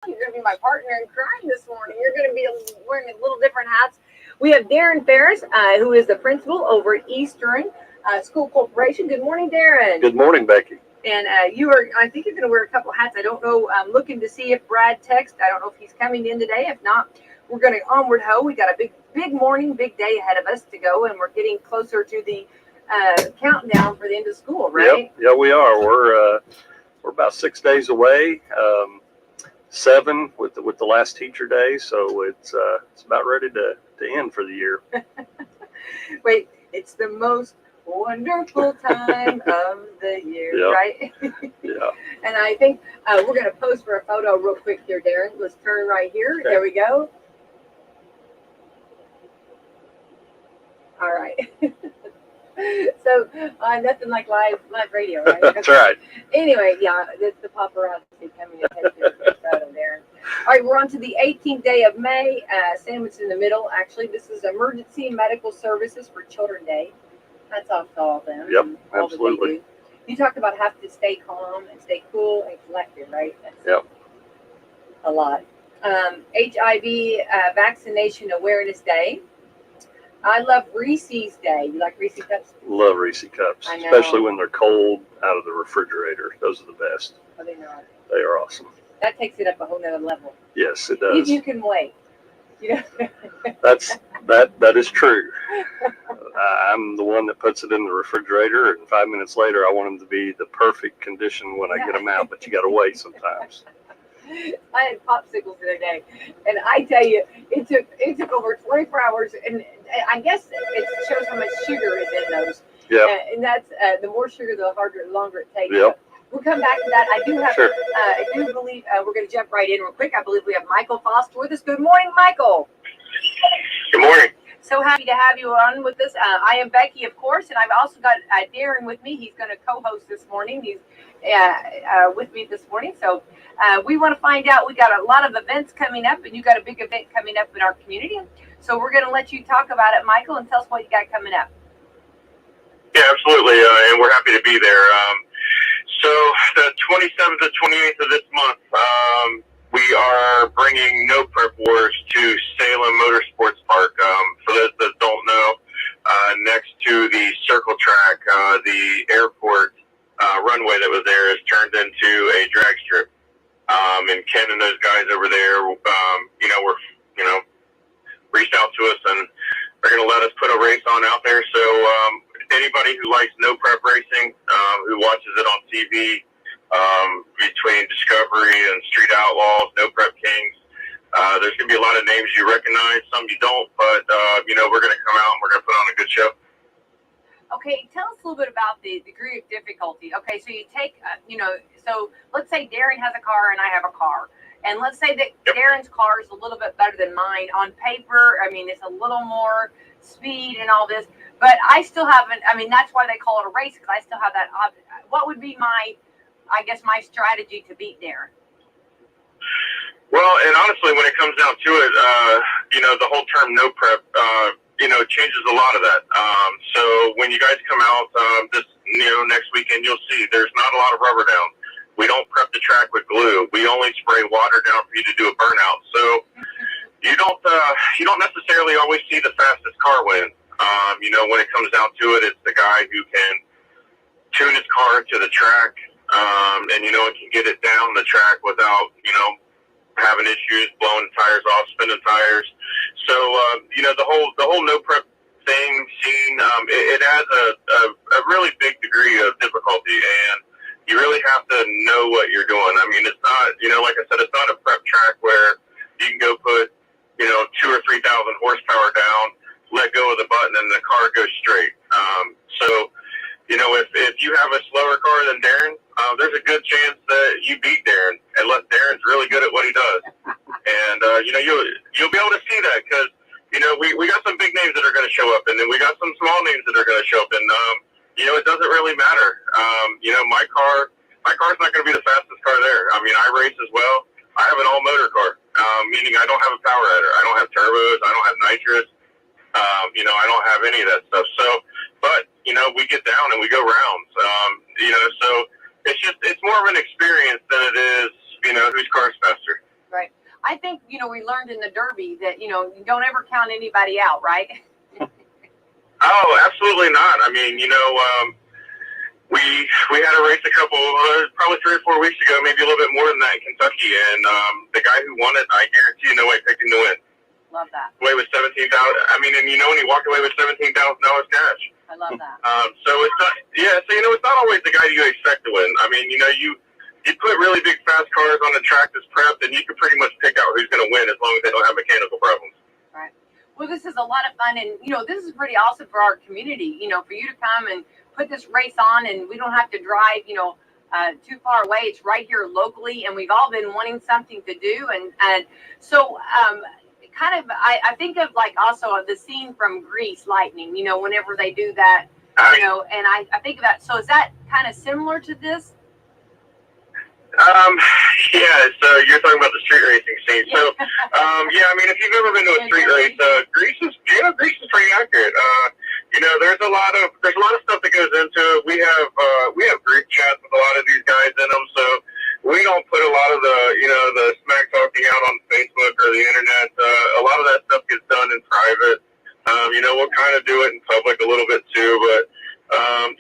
You're going to be my partner in crime this morning. You're going to be wearing a little different hats. We have Darin Farris, who is the principal over at Eastern School Corporation. Good morning, Darin. Good morning, Becky. And I think you're going to wear a couple hats. I don't know. I'm looking to see if Brad texted. I don't know if he's coming in today. If not, we're going to onward ho. We got a big morning, big day ahead of us to go, and we're getting closer to the countdown for the end of school, right? Yep. Yeah, we are. We're about 6 days away. 7 with the last teacher day, so it's about ready to end for the year. Wait, it's the most wonderful time of the year, Yep. right? Yeah. And I think we're going to pose for a photo real quick here, Darin. Let's turn right here. Okay. There we go. All right. So nothing like live radio, right? That's right. Anyway, yeah, it's the paparazzi coming to take your photo, Darin. All right, we're on to the 18th day of May. Sandwich in the middle. Actually, this is Emergency Medical Services for Children Day. That's off to all of them. Yep, all absolutely. That they do. You talked about having to stay calm and stay cool and collected, right? That's Yep. a lot. HIV Vaccination Awareness Day. I love Reese's Day. You like Reese's Cups? Love Reese cups, I know. especially when they're cold out of the refrigerator. Those are the best. Are they not? They are awesome. That takes it up a whole nother level. Yes, it If does. you can wait. You know? That is true. I'm the one that puts it in the refrigerator, and 5 minutes later, I want them to be the perfect condition when I get them out. But you got to wait sometimes. I had popsicles the other day, and I tell you, it took over 24 hours, and I guess it shows how much sugar is in those. Yeah. And that's the more sugar, the longer it takes. Yep. We'll come back to that. I do have. Sure. I do believe we're going to jump right in real quick. I believe we have Michael Foster with us. Good morning, Michael. Good morning. So happy to have you on with us. I am Becky, of course, and I've also got Darin with me. He's going to co-host this morning. He's with me this morning. So we want to find out. We got a lot of events coming up, and you got a big event coming up in our community. So we're going to let you talk about it, Michael, and tell us what you got coming up. Yeah, absolutely, and we're happy to be there. So the 27th and 28th of this month, we are bringing No Prep Wars to Salem Motorsports Park. For those that don't know, next to the circle track, the airport runway that was there is turned into a drag strip. And Ken and those guys over there, reached out to us and are going to let us put a race on out there. So anybody who likes no prep racing, who watches it on TV, between Discovery and Street Outlaws, No Prep Kings, there's going to be a lot of names you recognize, some you don't, but we're going to come out and we're going to put on a good show. Okay, tell us a little bit about the degree of difficulty. Okay, so you take, so let's say Darin has a car and I have a car. And let's say that Darin's car is a little bit better than mine. On paper, I mean, it's a little more speed and all this. But I still haven't, that's why they call it a race, because I still have that. What would be my strategy to beat Darin? Well, and honestly, when it comes down to it, the whole term no prep, changes a lot of that. So when you guys come out this next weekend, you'll see there's not a lot of rubber down. We don't prep the track with glue. We only spray water down for you to do a burnout. So you don't necessarily always see the fastest car win. When it comes down to it, it's the guy who can tune his car to the track, and can get it down the track without having issues, blowing tires off, spinning tires. So the whole no prep scene, it adds a really big degree of difficulty, and you really have to know what you're doing. I mean, it's not, like I said, it's not a prep track where you can go put 2,000 or 3,000 horsepower down, let go of the button, and the car goes straight. If you have a slower car than Darin, there's a good chance that you beat Darin, unless Darin's really good at what he does. And you'll be able to see that because we got some big names that are going to show up, and then we got some small names that are going to show up, and it doesn't really matter. My car's not going to be the fastest car there. I mean, I race as well. I have an all motor car, meaning I don't have a power header. I don't have turbos. I don't have nitrous. I don't have any of that stuff. So, but we get down and we go rounds. So it's more of an experience than it is, whose car's faster. Right. I think, you know, we learned in the Derby that, you know, you don't ever count anybody out, right? Oh, absolutely not. I mean, you know, we had a race a couple, probably 3 or 4 weeks ago, maybe a little bit more than that in Kentucky, and the guy who won it, I guarantee you, no way picked him to win. Love that. Away with $17,000. I mean, and you know, when he walked away with $17,000 cash. I love that. So it's not, yeah. So you know, it's not always the guy you expect to win. I mean, you know, you put really big fast cars on the track that's prepped, and you can pretty much pick out who's going to win as long as they don't have mechanical problems. Right. Well, this is a lot of fun, and you know, this is pretty awesome for our community. You know, for you to come and put this race on, and we don't have to drive, you know, too far away. It's right here locally, and we've all been wanting something to do, and so. Kind of, I think of like also the scene from Grease Lightning, you know, whenever they do that, you know, and I think of that. So is that kind of similar to this? Yeah, so you're talking about the street racing scene. So, yeah, I mean, if you've ever been to a street race, Grease is pretty accurate. You know, there's a lot of stuff that goes into it. We have group chats with a lot of these guys in them, so we don't put a lot of the smack talking out on Facebook or the internet. A lot of that stuff gets done in private. You know, we'll kind of do it in public a little bit too, but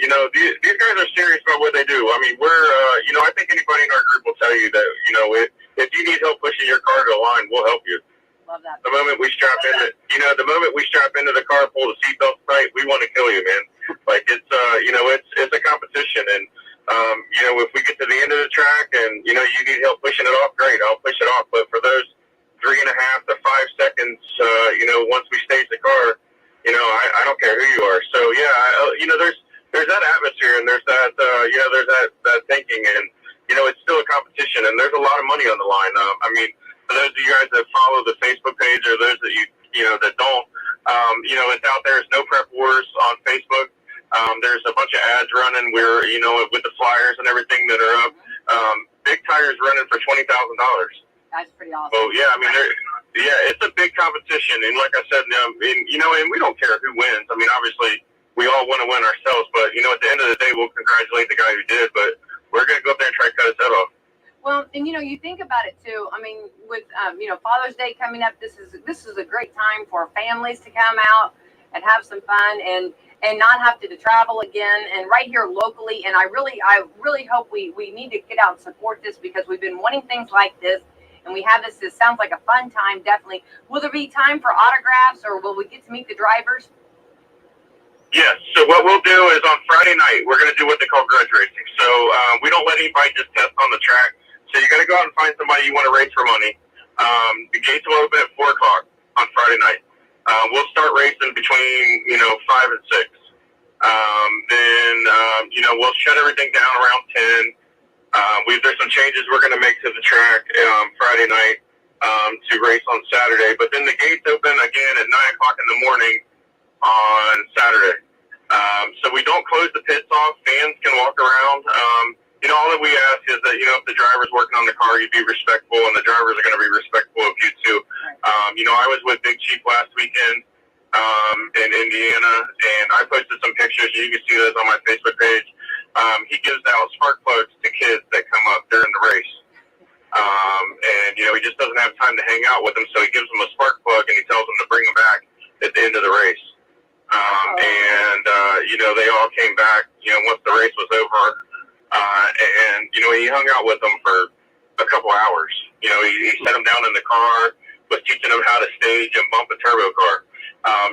you know, these guys are serious about what they do. I mean, we're, you know, I think anybody in our group will tell you that, you know, if you need help pushing your car to the line, we'll help you. Love that. The moment we strap into the car, pull the seatbelt tight, we want to kill you, man. Like it's, you know, it's a competition, and you know, if we get to the end of the track and you know you need help pushing it off, great, I'll push it off. But for those 3.5 to 5 seconds, you know, once we stage the car, you know, I don't care who you are. So yeah, you know, there's that atmosphere, and there's that, you know, there's that thinking, and you know, it's still a competition, and there's a lot of money on the line. I mean, for those of you guys that follow the Facebook page, or those that you know that don't, you know, it's out there. It's No Prep Wars on Facebook. There's a bunch of ads running. We're, you know, with the flyers and everything that are up. Big Tire's running for $20,000. That's pretty awesome. Oh yeah, I mean, it's a big competition, and like I said, you know, and we don't care who wins. I mean, obviously, we all want to win ourselves, but you know, at the end of the day, we'll congratulate the guy who did. But we're gonna go up there and try to cut his head off. Well, and you know, you think about it too. I mean, with you know, Father's Day coming up, this is a great time for families to come out and have some fun and not have to travel again, and right here locally. And I really hope we need to get out and support this, because we've been wanting things like this, and we have this. This sounds like a fun time, definitely. Will there be time for autographs, or will we get to meet the drivers? Yes. So what we'll do is on Friday night, we're going to do what they call grudge racing. So we don't let anybody just test on the track. So you got to go out and find somebody you want to race for money. The gates will open at 4 o'clock on Friday night. We'll start racing between, you know, 5 and 6. Then, you know, we'll shut everything down around 10. There's some changes we're going to make to the track Friday night to race on Saturday. But then the gates open again at 9 o'clock in the morning on Saturday. So we don't close the pits off. Fans can walk around. You know, all that we ask is that, you know, if the driver's working on the car, you be respectful, and the drivers are going to be respectful of you too. You know, I was with Big Chief last weekend in Indiana, and I posted some pictures. You can see those on my Facebook page. He gives out spark plugs to kids that come up during the race. And, you know, he just doesn't have time to hang out with them, so he gives them a spark plug, and he tells them to bring them back at the end of the race. And, you know, they all came back, you know, once the race was over. And, you know, he hung out with them for a couple hours. You know, he set them down in the car, was teaching them how to stage and bump a turbo car.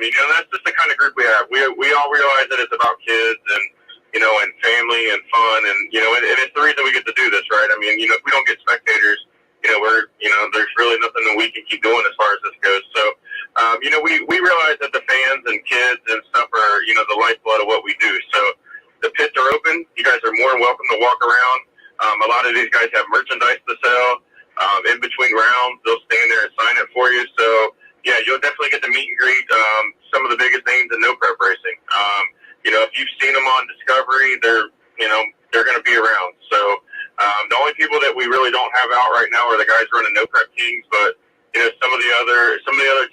You know, that's just the kind of group we have. We all realize that it's about kids and, you know, and family and fun. And, you know, and it's the reason we get to do this, right? I mean, you know, if we don't get spectators, you know, there's really nothing that we can keep doing as far as this goes. So, you know, we realize that the fans and kids and stuff are, you know, the lifeblood of what we do. So the pits are open. You guys are more than welcome to walk around. A lot of these guys have merchandise to sell. In between rounds, they'll stand there and sign it for you. So, yeah, you'll definitely get to meet and greet some of the biggest names in no prep racing. You know, if you've seen them on Discovery, they're going to be around. So the only people that we really don't have out right now are the guys running No Prep Kings, but you know, some of the other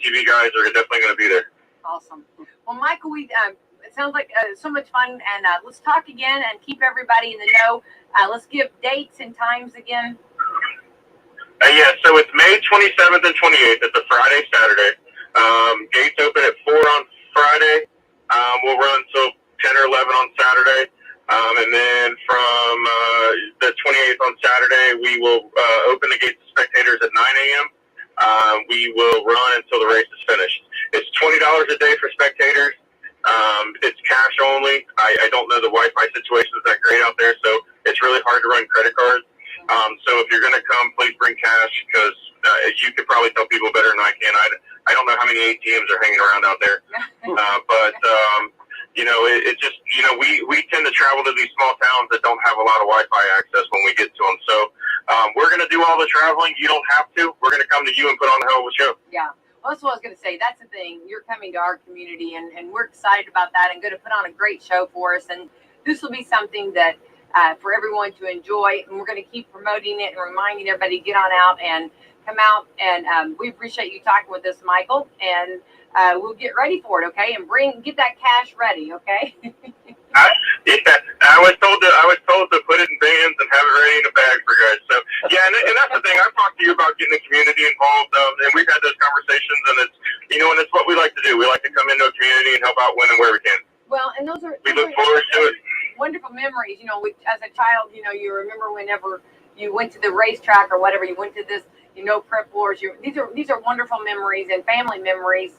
TV guys are definitely going to be there. Awesome. Well, Michael, it sounds like so much fun, and let's talk again and keep everybody in the know. Let's give dates and times again. Yeah, so it's May 27th and 28th. It's a Friday, Saturday. Gates open at 4 on Friday. We'll run till 10 or 11 on Saturday. And then from the 28th on Saturday, we will open the gates to spectators at 9 a.m. We will run until the race is finished. It's $20 a day for spectators. It's cash only. I don't know the Wi-Fi situation is that great out there, so it's really hard to run credit cards. So if you're going to come, please bring cash because you could probably tell people better than I can. I don't know how many ATMs are hanging around out there, but it just we tend to travel to these small towns that don't have a lot of Wi-Fi access when we get to them. So we're going to do all the traveling. You don't have to. We're going to come to you and put on a hell of a show. Yeah. Well, that's what I was going to say. That's the thing. You're coming to our community, and we're excited about that and going to put on a great show for us. And this will be something that for everyone to enjoy. And we're going to keep promoting it and reminding everybody to get on out and come out. And we appreciate you talking with us, Michael. And we'll get ready for it, okay? And get that cash ready, okay? I was told to put it in vans and have it ready in a bag for guys. So yeah, and that's the thing. I've talked to you about getting the community involved, and we've had those conversations, and it's what we like to do. We like to come into a community and help out when and where we can. Well, and we look forward to it. Wonderful memories. As a child, you remember whenever you went to the racetrack or whatever, you went to this, prep wars. These are wonderful memories and family memories,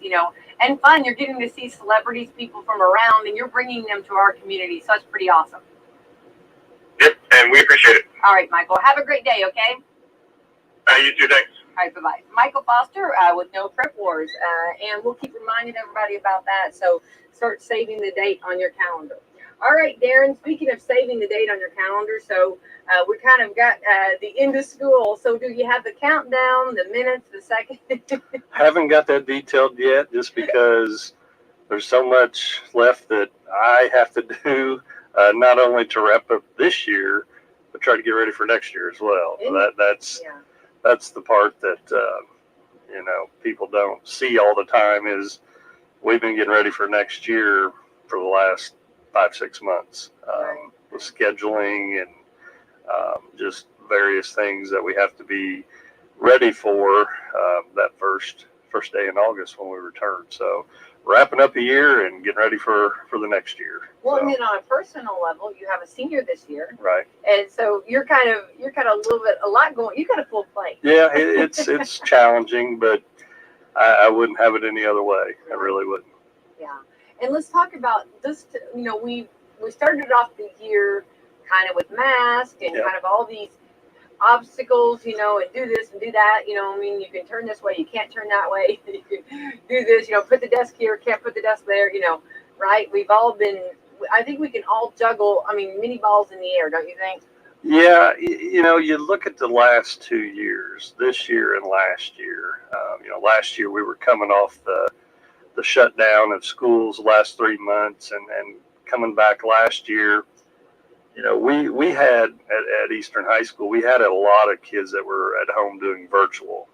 and fun. You're getting to see celebrities, people from around, and you're bringing them to our community. So that's pretty awesome. Yep, and we appreciate it. All right, Michael. Have a great day, okay? You too, thanks. All right, bye-bye. Michael Foster with No Prep Wars, and we'll keep reminding everybody about that. So start saving the date on your calendar. All right, Darin, speaking of saving the date on your calendar, so we kind of got the end of school. So do you have the countdown, the minutes, the second? Haven't got that detailed yet just because there's so much left that I have to do, not only to wrap up this year, but try to get ready for next year as well. So that's the part that, people don't see all the time is we've been getting ready for next year for the last 5-6 months, with scheduling and just various things that we have to be ready for that first day in August when we return. So wrapping up a year and getting ready for the next year. Well, and then on a personal level, you have a senior this year, right? And so you're kind of a lot going. You got a full plate. Yeah, it's challenging, but I wouldn't have it any other way. I really wouldn't. Yeah. And let's talk about this. We started off the year kind of with masks and kind of all these obstacles, and do this and do that. You can turn this way, you can't turn that way. You can do this, put the desk here, can't put the desk there. Right? We've all been. I think we can all juggle. Mini balls in the air, don't you think? Yeah, you look at the last 2 years, this year and last year. Last year we were coming off the shutdown of schools the last 3 months, and coming back last year, we had at Eastern High School, we had a lot of kids that were at home doing virtual.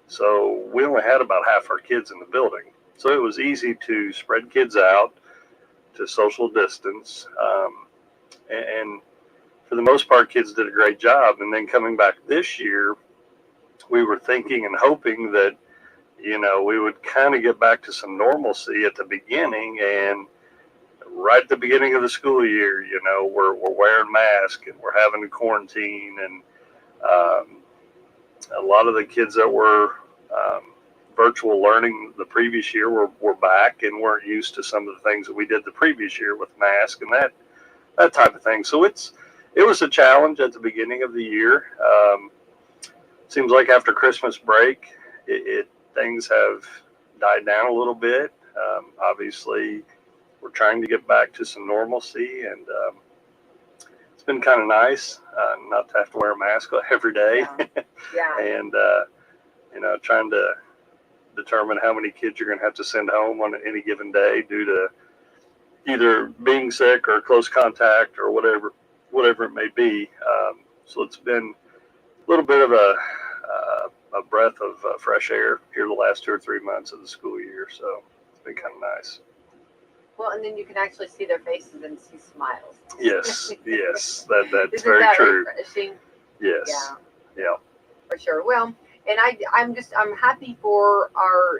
So we only had about half our kids in the building. So it was easy to spread kids out, to social distance. And for the most part, kids did a great job. And then coming back this year, we were thinking and hoping that, we would kind of get back to some normalcy at the beginning. And right at the beginning of the school year, we're wearing masks and we're having to quarantine. And a lot of the kids that were virtual learning the previous year were back and weren't used to some of the things that we did the previous year with masks and that type of thing. So it was a challenge at the beginning of the year. Seems like after Christmas break, things have died down a little bit. Obviously, we're trying to get back to some normalcy, and it's been kind of nice not to have to wear a mask every day. Yeah. And trying to determine how many kids you're going to have to send home on any given day due to either being sick or close contact or whatever it may be. So it's been a little bit of a breath of fresh air here the last 2 or 3 months of the school year. So it's been kind of nice. Well, and then you can actually see their faces and see smiles. Yes, that's Isn't very that true. refreshing? Yes. Yeah. For sure. Well, and I'm happy for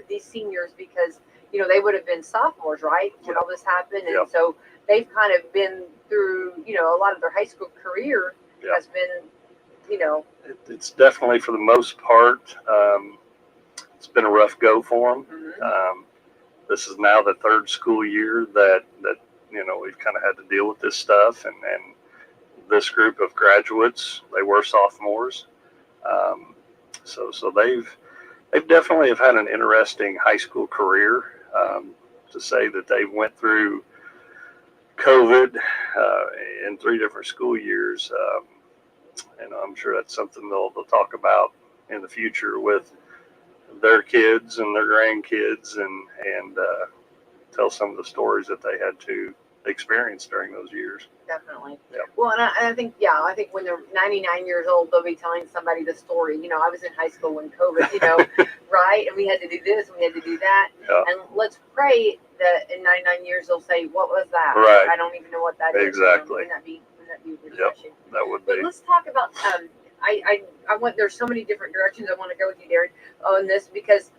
these seniors because they would have been sophomores, right, when all this happened, and so they've kind of been through a lot of their high school career has been It's definitely, for the most part, it's been a rough go for them. Mm-hmm. This is now the third school year that we've kind of had to deal with this stuff, and this group of graduates, they were sophomores. So they've definitely have had an interesting high school career. To say that they went through COVID in 3 different school years, and I'm sure that's something they'll talk about in the future with their kids and their grandkids, and tell some of the stories that they had to experience during those years. Definitely. Yeah. Well, and I think when they're 99 years old, they'll be telling somebody the story. I was in high school when COVID, right? And we had to do this and we had to do that. Yeah. And let's pray that in 99 years they'll say, "What was that?" Right. I don't even know what that is. Exactly. Wouldn't that be refreshing? Yep, that would But be. let's talk about. I want. There's so many different directions I want to go with you, Darin, on this because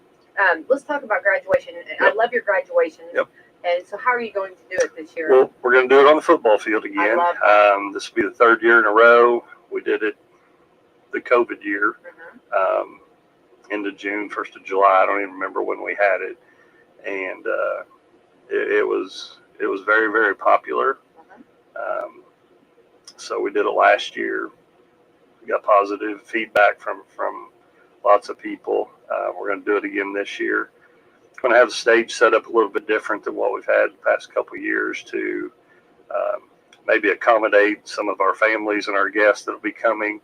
let's talk about graduation. I love your graduation. Yep. And so, how are you going to do it this year? Well, we're going to do it on the football field again. I love this will be the 3rd year in a row. We did it the COVID year, into June, 1st of July. I don't even remember when we had it, and it was very, very popular. So we did it last year. We got positive feedback from lots of people. We're going to do it again this year. Going to have the stage set up a little bit different than what we've had the past couple of years to maybe accommodate some of our families and our guests that will be coming.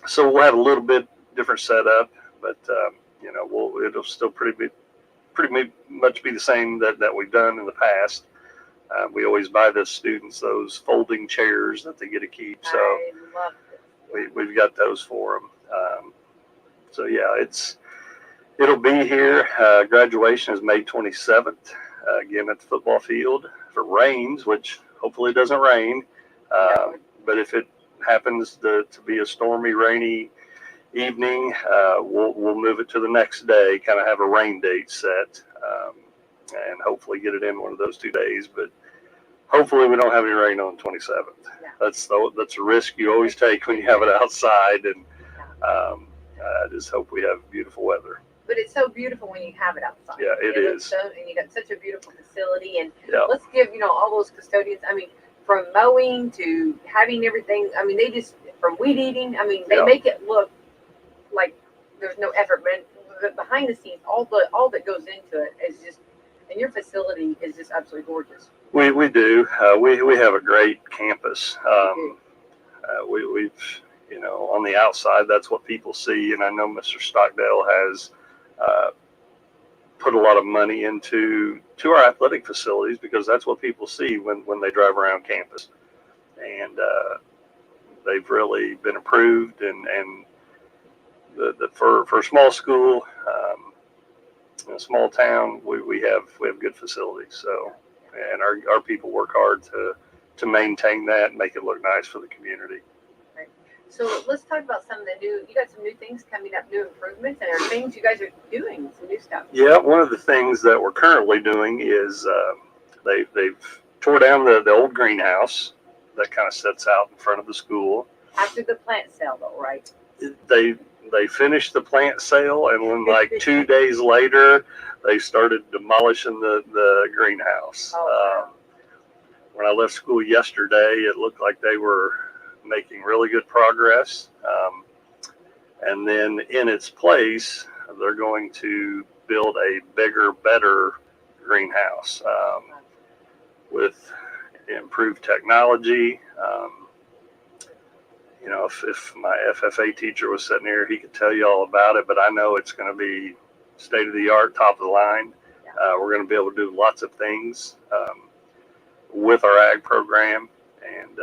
So we'll have a little bit different setup, but it'll still pretty much be the same that we've done in the past. We always buy the students those folding chairs that they get to keep, so I love it. we've got those for them. So yeah, it'll be here. Graduation is May 27th, again at the football field. If it rains, which hopefully it doesn't rain, but if it happens to be a stormy, rainy evening, we'll move it to the next day, kind of have a rain date set, and hopefully get it in one of those 2 days. But hopefully we don't have any rain on the 27th. Yeah. That's a risk you always take when you have it outside, and I just hope we have beautiful weather. But it's so beautiful when you have it outside. Yeah, it is. And you got such a beautiful facility. And Yeah. let's give, all those custodians, from mowing to having everything, they just, from weed eating, they make it look like there's no effort. But behind the scenes, all that goes into it is just, and your facility is just absolutely gorgeous. We do. We have a great campus. We've, on the outside, that's what people see. And I know Mr. Stockdale has put a lot of money into our athletic facilities because that's what people see when they drive around campus. And they've really been approved. And for a small school, in a small town, we have good facilities. So, and our people work hard to maintain that and make it look nice for the community. Right. So let's talk about you got some new things coming up, new improvements, and there are things you guys are doing, some new stuff. Yeah, one of the things that we're currently doing is they've tore down the old greenhouse that kind of sits out in front of the school. After the plant sale, though, right? They finished the plant sale, and then like 2 days later, they started demolishing the greenhouse. Oh, wow. When I left school yesterday, it looked like they were making really good progress. And then in its place, they're going to build a bigger, better greenhouse with improved technology. If my FFA teacher was sitting here, he could tell you all about it, but I know it's going to be state of the art, top of the line. We're going to be able to do lots of things with our ag program. And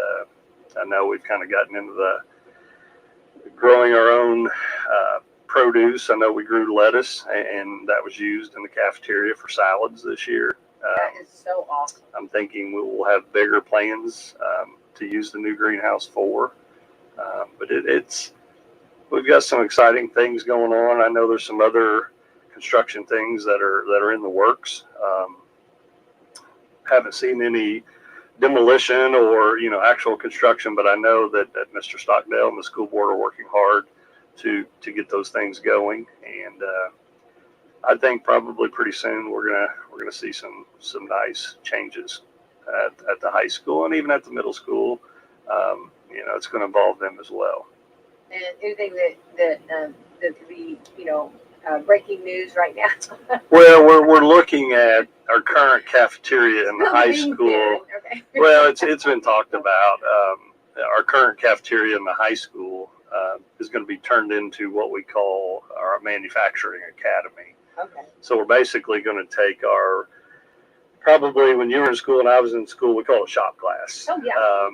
I know we've kind of gotten into the growing our own produce. I know we grew lettuce, and that was used in the cafeteria for salads this year. That is so awesome. I'm thinking we will have bigger plans to use the new greenhouse for. But we've got some exciting things going on. I know there's some other construction things that are in the works. Haven't seen any demolition or actual construction, but I know that Mr. Stockdale and the school board are working hard to get those things going, and I think probably pretty soon we're gonna see some nice changes at the high school and even at the middle school. It's going to involve them as well. And anything that could be breaking news right now? Well, we're looking at our current cafeteria in the high school. Okay. Well, it's been talked about. Our current cafeteria in the high school is going to be turned into what we call our manufacturing academy. Okay. So we're basically going to take probably when you were in school and I was in school, we call it shop class. Oh, yeah.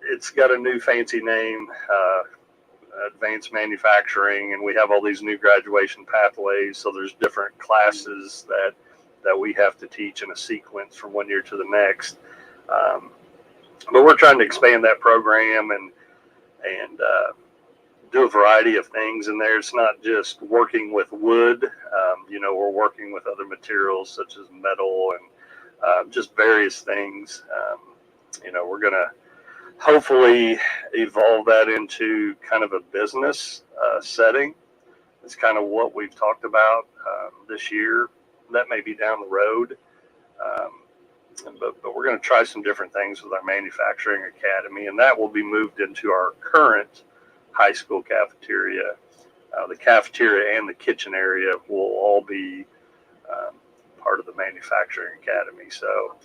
It's got a new fancy name, advanced manufacturing, and we have all these new graduation pathways. So there's different classes that we have to teach in a sequence from one year to the next. But we're trying to expand that program and do a variety of things in there. It's not just working with wood. We're working with other materials such as metal and just various things. We're going to hopefully evolve that into kind of a business setting. It's kind of what we've talked about this year. That may be down the road. But we're going to try some different things with our manufacturing academy, and that will be moved into our current high school cafeteria. The cafeteria and the kitchen area will all be part of the manufacturing academy. So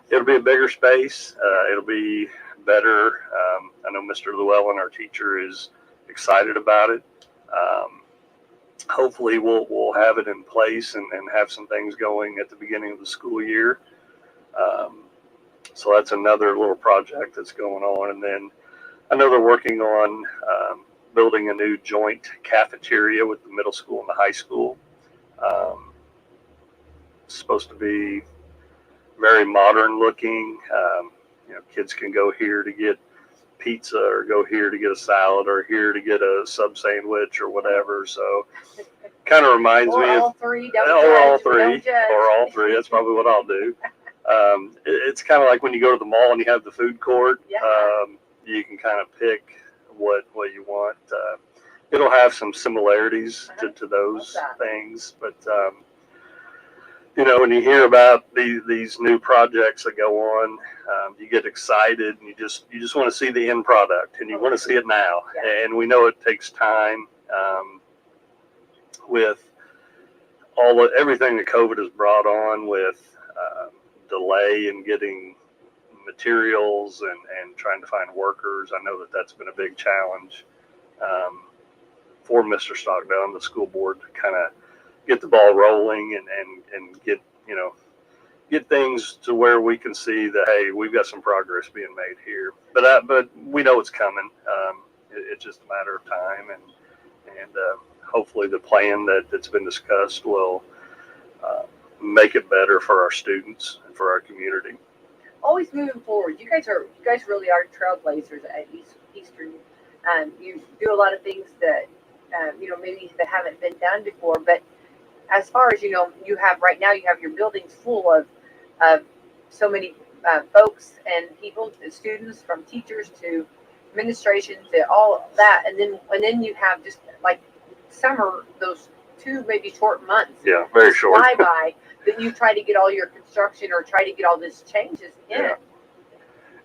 it'll be a bigger space. It'll be better. I know Mr. Llewellyn, our teacher, is excited about it. Hopefully we'll have it in place and have some things going at the beginning of the school year. So that's another little project that's going on. And then I know they're working on building a new joint cafeteria with the middle school and the high school. It's supposed to be very modern looking. Kids can go here to get pizza or go here to get a salad or here to get a sub sandwich or whatever. So kind of reminds me of all three. All three. That's probably what I'll do. It's kind of like when you go to the mall and you have the food court. Yeah. You can kind of pick what you want. It'll have some similarities to those things, but when you hear about these new projects that go on, you get excited and you just want to see the end product and you want to see it now. Yeah. And we know it takes time with everything that COVID has brought on with delay in getting materials and trying to find workers. I know that's been a big challenge for Mr. Stockdale and the school board to kind of get the ball rolling and get things to where we can see that, hey, we've got some progress being made here. But we know it's coming. It's just a matter of time, and hopefully the plan that's been discussed will make it better for our students and for our community. Always moving forward. You guys really are trailblazers at Eastern. You do a lot of things that maybe that haven't been done before. But as far as you have right now, you have your buildings full of so many folks and people, students, from teachers to administration to all that, and then you have just like summer, those 2 maybe short months. Yeah, very short. Fly by. That you try to get all your construction or try to get all these changes in.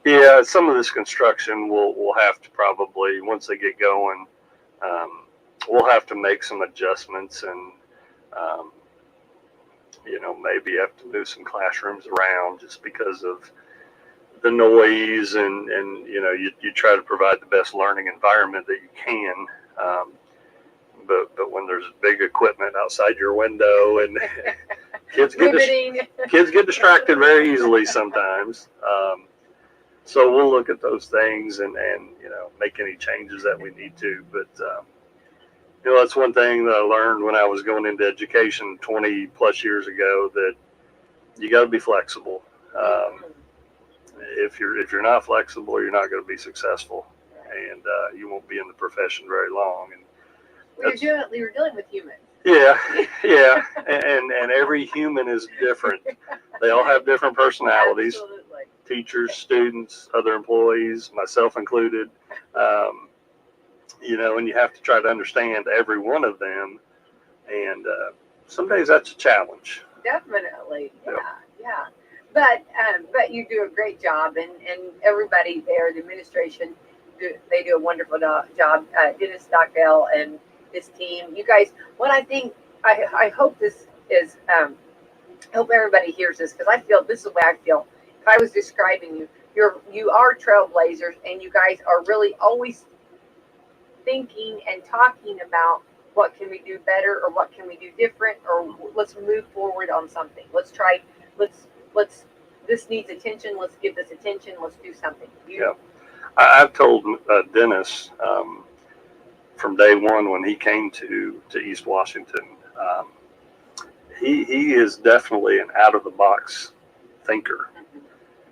Yeah, some of this construction we'll have to probably, once they get going, we'll have to make some adjustments and maybe have to move some classrooms around just because of the noise and you try to provide the best learning environment that you can. But when there's big equipment outside your window and kids get distracted very easily sometimes. So we'll look at those things and make any changes that we need to. But that's one thing that I learned when I was going into education 20 plus years ago, that you got to be flexible. If you're not flexible, you're not going to be successful. and you won't be in the profession very long. And you're dealing with humans. yeah, yeah, and every human is different. They all have different personalities. Absolutely. Teachers, students, other employees, myself included. And you have to try to understand every one of them. And some days that's a challenge. Definitely, yeah. But you do a great job, and everybody there, the administration, they do a wonderful job. Dennis Stockdale and his team. You guys, what I think, I hope this is, I hope everybody hears this, because I feel this is the way I feel. If I was describing you, you are trailblazers, and you guys are really always thinking and talking about what can we do better, or what can we do different, or let's move forward on something. Let's this needs attention. Let's give this attention. Let's do something. Yeah, I've told Dennis from day one when he came to East Washington, he is definitely an out of the box thinker,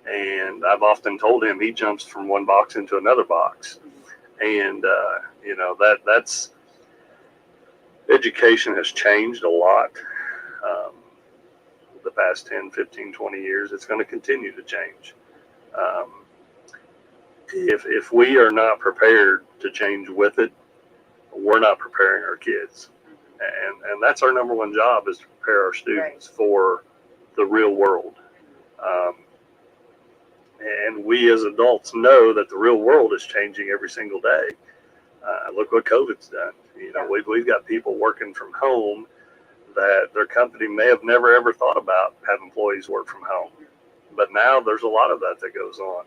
and I've often told him he jumps from one box into another box, and that's education has changed a lot. The past 10, 15, 20 years, it's going to continue to change. If we are not prepared to change with it, we're not preparing our kids. And that's our number one job, is to prepare our students for the real world. And we as adults know that the real world is changing every single day. Look what COVID's done. We've got people working from home that their company may have never ever thought about have employees work from home. But now there's a lot of that goes on,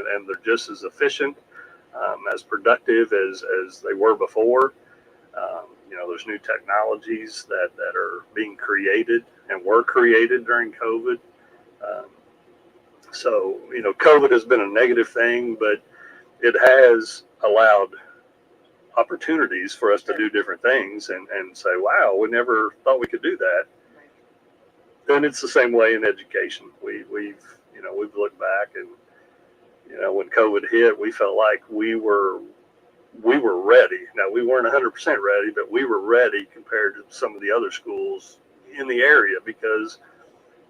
and they're just as efficient, as productive as they were before. There's new technologies that are being created and were created during COVID. So COVID has been a negative thing, but it has allowed opportunities for us to do different things and say, wow, we never thought we could do that. And it's the same way in education. We've looked back, and when COVID hit, we felt like we were ready. Now, we weren't 100% ready, but we were ready compared to some of the other schools in the area, because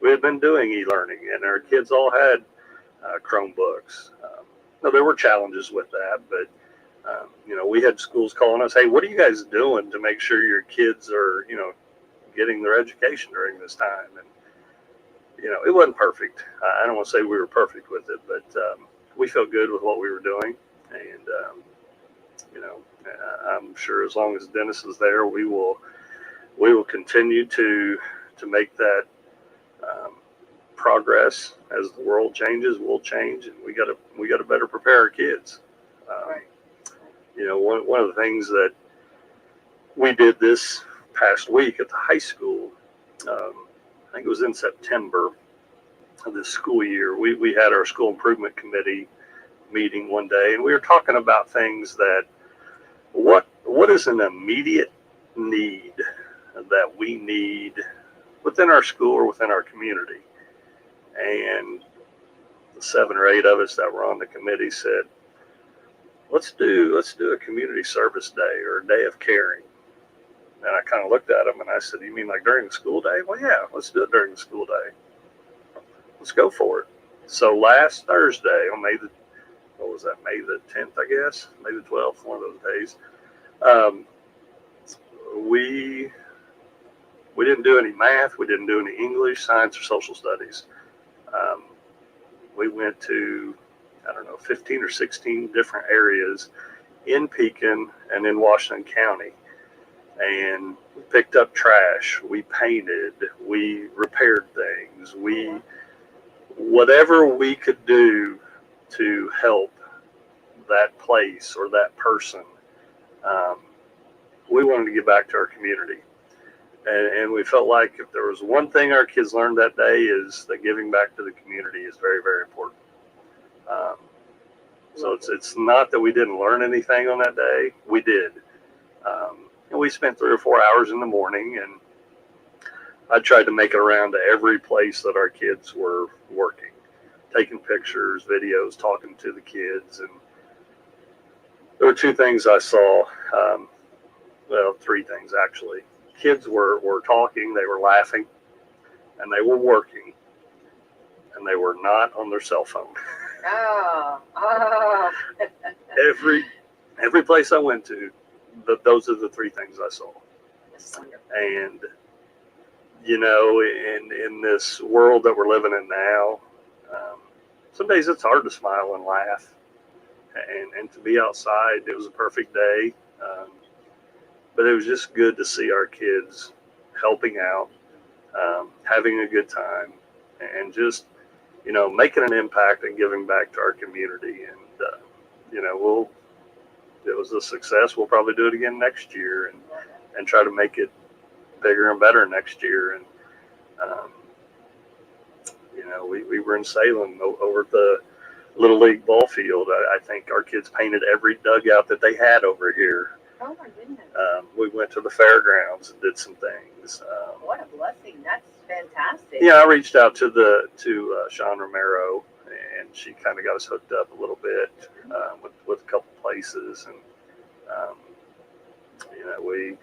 we had been doing e-learning, and our kids all had Chromebooks. Now, there were challenges with that, but we had schools calling us, hey, what are you guys doing to make sure your kids are, getting their education during this time? And, it wasn't perfect. I don't want to say we were perfect with it, but we felt good with what we were doing. And, I'm sure as long as Dennis is there, we will continue to make that progress. As the world changes, we'll change, and we got to better prepare our kids. One of the things that we did this past week at the high school, I think it was in September of this school year, we had our school improvement committee meeting one day, and we were talking about things that what is an immediate need that we need within our school or within our community. And the 7 or 8 of us that were on the committee said, let's do a community service day, or a day of caring. And I kind of looked at them and I said, you mean like during the school day? Well, yeah, let's do it during the school day. Let's go for it. So last Thursday on May the 10th, I guess, May the 12th, one of those days, we didn't do any math, we didn't do any English, science, or social studies. We went to, 15 or 16 different areas in Pekin and in Washington County, and we picked up trash, we painted, we repaired things, whatever we could do to help that place or that person. We wanted to give back to our community. And we felt like if there was one thing our kids learned that day, is that giving back to the community is very, very important. So it's not that we didn't learn anything on that day. We did. And we spent 3 or 4 hours in the morning, and I tried to make it around to every place that our kids were working, taking pictures, videos, talking to the kids. And There were two things I saw. Well, three things actually. Kids were talking, they were laughing, and they were working, and they were not on their cell phone. Oh. Every place I went to, those are the three things I saw. That's wonderful. And you know, in this world that we're living in now, some days it's hard to smile and laugh. And to be outside, it was a perfect day. But it was just good to see our kids helping out, having a good time, and just, you know, making an impact and giving back to our community. And, you know, it was a success. We'll probably do it again next year and try to make it bigger and better next year. And, you know, we were in Salem over at the Little League ball field. I think our kids painted every dugout that they had over here. Oh my goodness. We went to the fairgrounds and did some things. What a blessing. That's fantastic. Yeah, I reached out to Sean Romero, and she kind of got us hooked up a little bit with a couple places. And, you know, we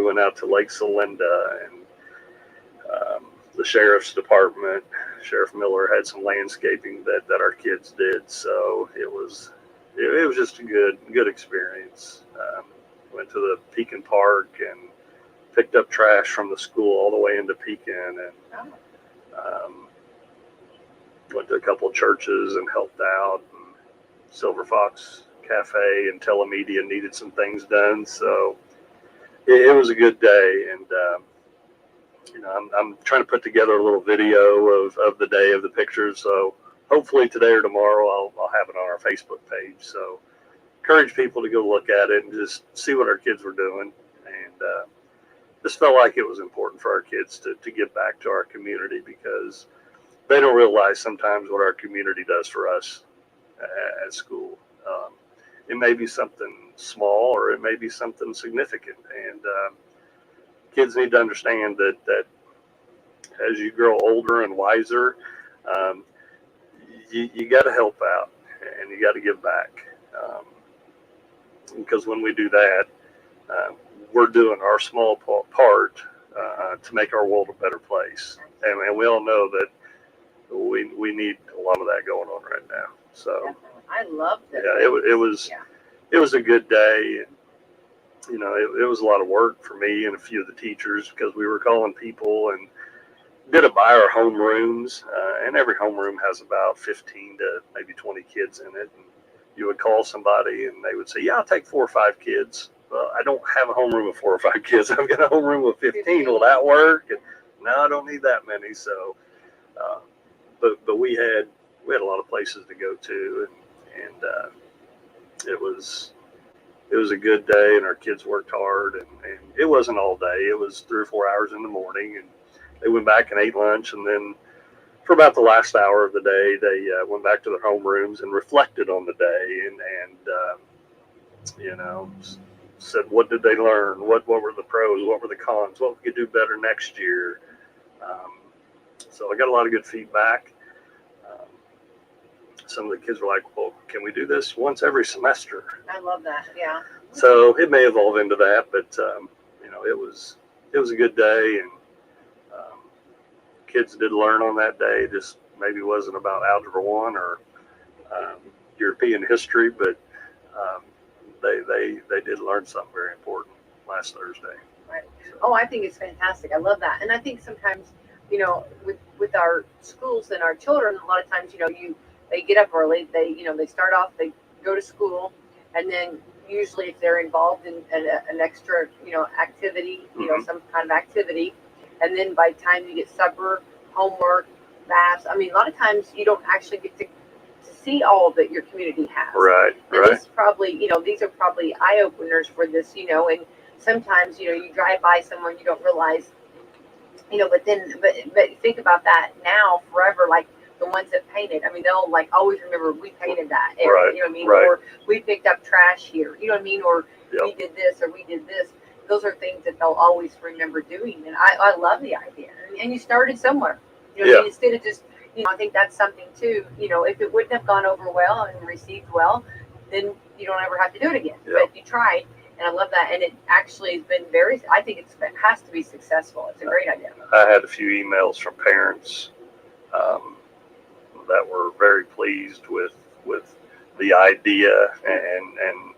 went out to Lake Celinda, and the sheriff's department, Sheriff Miller, had some landscaping that our kids did. So it was just a good experience. Went to the Pekin Park and picked up trash from the school all the way into Pekin, and went to a couple of churches and helped out. And Silver Fox Cafe and Telemedia needed some things done, so it was a good day. And you know, I'm trying to put together a little video of the day, of the pictures. So hopefully today or tomorrow I'll have it on our Facebook page. So encourage people to go look at it and just see what our kids were doing. And just felt like it was important for our kids to give back to our community, because they don't realize sometimes what our community does for us at school. It may be something small or it may be something significant. And kids need to understand that as you grow older and wiser, you got to help out and you got to give back. Because when we do that, we're doing our small part to make our world a better place. And we all know that we need a lot of that going on right now. So I love that. Yeah, it was a good day. And, you know, it was a lot of work for me and a few of the teachers, because we were calling people and did it by our homerooms. And every homeroom has about 15 to maybe 20 kids in it. And you would call somebody and they would say, yeah, I'll take 4 or 5 kids. Well, I don't have a homeroom of 4 or 5 kids. I've got a homeroom of 15. Will that work? And no, I don't need that many. So, but we had a lot of places to go to, and it was a good day, and our kids worked hard, and it wasn't all day. It was 3 or 4 hours in the morning, and they went back and ate lunch, and then for about the last hour of the day, they went back to their homerooms and reflected on the day, and you know, said, what did they learn? What were the pros? What were the cons? What we could do better next year? So I got a lot of good feedback. Some of the kids were like, well, can we do this once every semester? I love that. Yeah. So it may evolve into that, but you know, it was a good day, and kids did learn on that day. Just maybe wasn't about Algebra 1 or European history, but they did learn something very important last Thursday. Right. Oh, I think it's fantastic. I love that. And I think sometimes, you know, with our schools and our children, a lot of times, you know, they get up early, they start off, they go to school, and then usually if they're involved in an extra, you know, activity, you know, some kind of activity, and then by the time you get supper, homework, baths, I mean, a lot of times you don't actually get to see all that your community has. Right, and right. This probably, you know, these are probably eye openers for this, you know, and sometimes, you know, you drive by someone, you don't realize, you know, but think about that now forever, like the ones that painted. I mean, they'll like always remember we painted that area, Right, you know what I mean? right. Or we picked up trash here, you know what I mean? Or Yep. we did this or we did this. Those are things that they'll always remember doing. And I love the idea. And you started somewhere. You know what I mean? Instead of just, you know, I think that's something too, you know, if it wouldn't have gone over well and received well, then you don't ever have to do it again. Yep. But you tried, and I love that. And it actually has been I think it has to be successful. It's a great idea. I had a few emails from parents that were very pleased with the idea and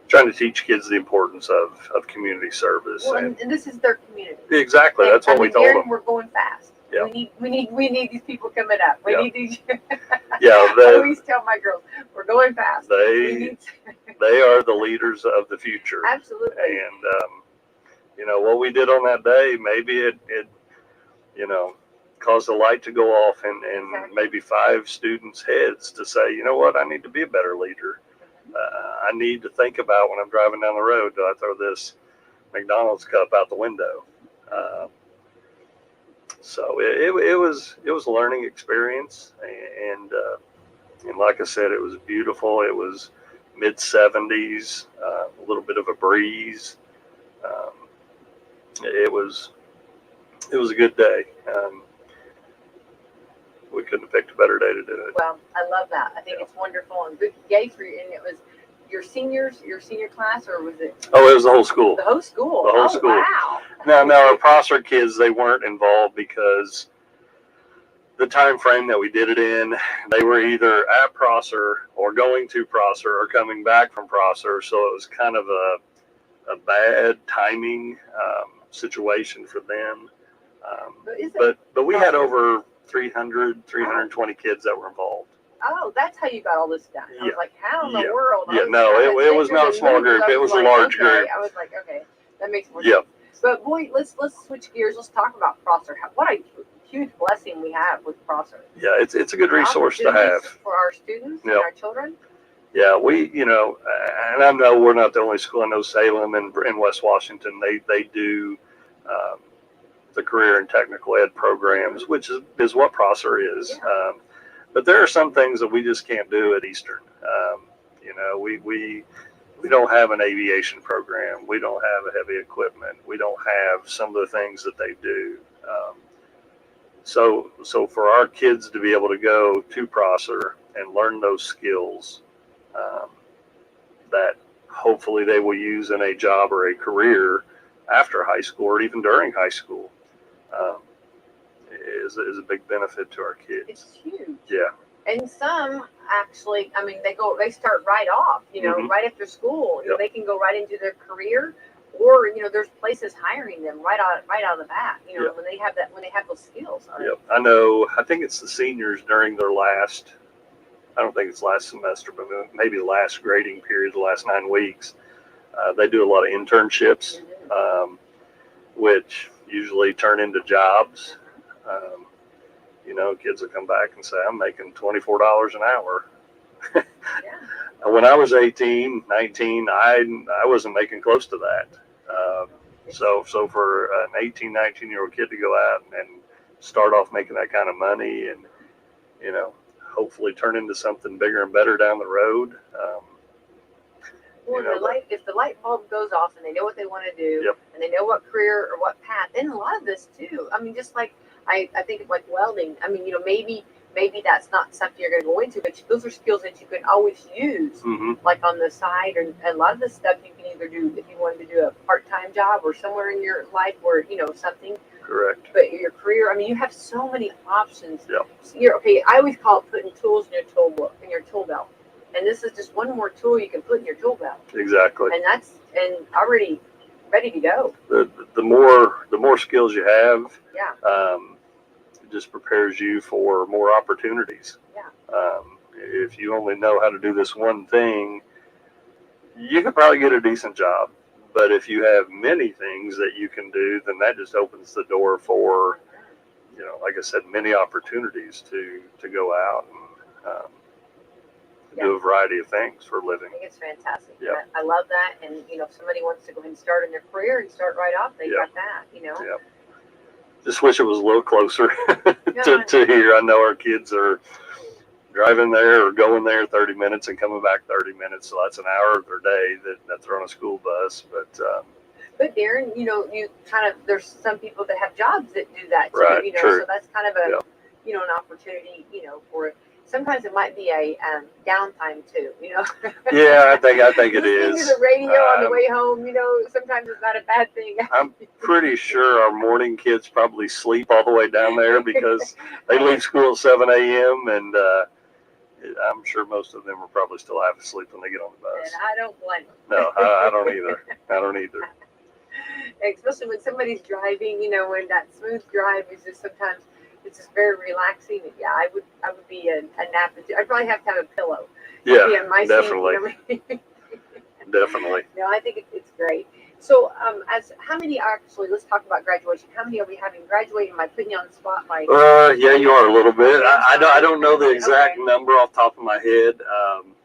trying to teach kids the importance of community service. Well, and this is their community. Exactly, that's what we told Darin, them. we're going fast. Yeah. We need these people coming up. We need these. Yeah, I always tell my girls, we're going fast. They are the leaders of the future. Absolutely. And you know what we did on that day, maybe it caused a light to go off in Exactly. maybe 5 students' heads to say, you know what, I need to be a better leader. I need to think about when I'm driving down the road, do I throw this McDonald's cup out the window? So it was a learning experience, and like I said, it was beautiful. It was mid-70s, a little bit of a breeze. It was a good day. We couldn't have picked a better day to do it. Well, I love that. I think it's wonderful and good. Yay for you. And it was your senior class, or was it? Oh, it was the whole school. The whole school. The whole school. Wow. Now our Prosser kids, they weren't involved because the time frame that we did it in, they were either at Prosser or going to Prosser or coming back from Prosser. So it was kind of a bad timing situation for them. But we had over 320 kids that were involved. Oh, that's how you got all this done. I was like, how in the world? Yeah, no, it was not a small group. It was a large group. I was like, okay, that makes more sense. But boy, let's switch gears. Let's talk about Prosser. What a huge blessing we have with Prosser. Yeah, it's a good resource to have for our students and our children. Yeah, and I know we're not the only school. I know Salem and in West Washington, they do the career and technical ed programs, which is what Prosser is. Yeah. But there are some things that we just can't do at Eastern. We don't have an aviation program. We don't have a heavy equipment. We don't have some of the things that they do. So for our kids to be able to go to Prosser and learn those skills that hopefully they will use in a job or a career after high school or even during high school is a big benefit to our kids. It's huge. Yeah. And some actually, they start right off, right after school. They can go right into their career, or there's places hiring them right out of the bat. When they have those skills. Yep. I think it's the seniors during their last. I don't think it's last semester, but maybe the last grading period, the last 9 weeks. They do a lot of internships, which usually turn into jobs. Kids will come back and say, I'm making $24 an hour. Yeah. When I was 18, 19, I wasn't making close to that. So for an 18, 19-year-old kid to go out and start off making that kind of money and, hopefully turn into something bigger and better down the road. If the light bulb goes off and they know what they want to do, and they know what career or what path, and a lot of this too. Just like I think of like welding. Maybe that's not something you're going to go into, but those are skills that you can always use, like on the side. And a lot of this stuff you can either do if you wanted to do a part-time job or somewhere in your life where something. Correct. But your career, you have so many options. Yep. So I always call it putting tools in your tool belt. And this is just one more tool you can put in your tool belt. Exactly. And that's already ready to go. The more skills you have, it just prepares you for more opportunities. Yeah. If you only know how to do this one thing, you could probably get a decent job. But if you have many things that you can do, then that just opens the door for, like I said, many opportunities to go out and do a variety of things for a living. I think it's fantastic. Yep. I love that. And, if somebody wants to go ahead and start in their career and start right off, they got that, Yep. Just wish it was a little closer to here. I know our kids are driving there or going there 30 minutes and coming back 30 minutes. So that's an hour of their day that they're on a school bus. But Darin, you kind of, there's some people that have jobs that do that too, right, true. So that's kind of an opportunity, for it. sometimes it might be a downtime too, Yeah, I think it Listening is. to the radio on the way home, sometimes it's not a bad thing. I'm pretty sure our morning kids probably sleep all the way down there because they leave school at 7 a.m. and I'm sure most of them are probably still half asleep when they get on the bus. And I don't blame them. No, I don't either. I don't either. Especially when somebody's driving, when that smooth drive is just sometimes it's just very relaxing. And yeah, I would be a nap. I'd probably have to have a pillow. Yeah, Be on my definitely. Seat, Definitely. No, I think it's great. So, how many actually? Let's talk about graduation. How many are we having graduate? Am I putting you on the spot? Yeah, you are a little bit. I don't know the exact Okay. number off the top of my head.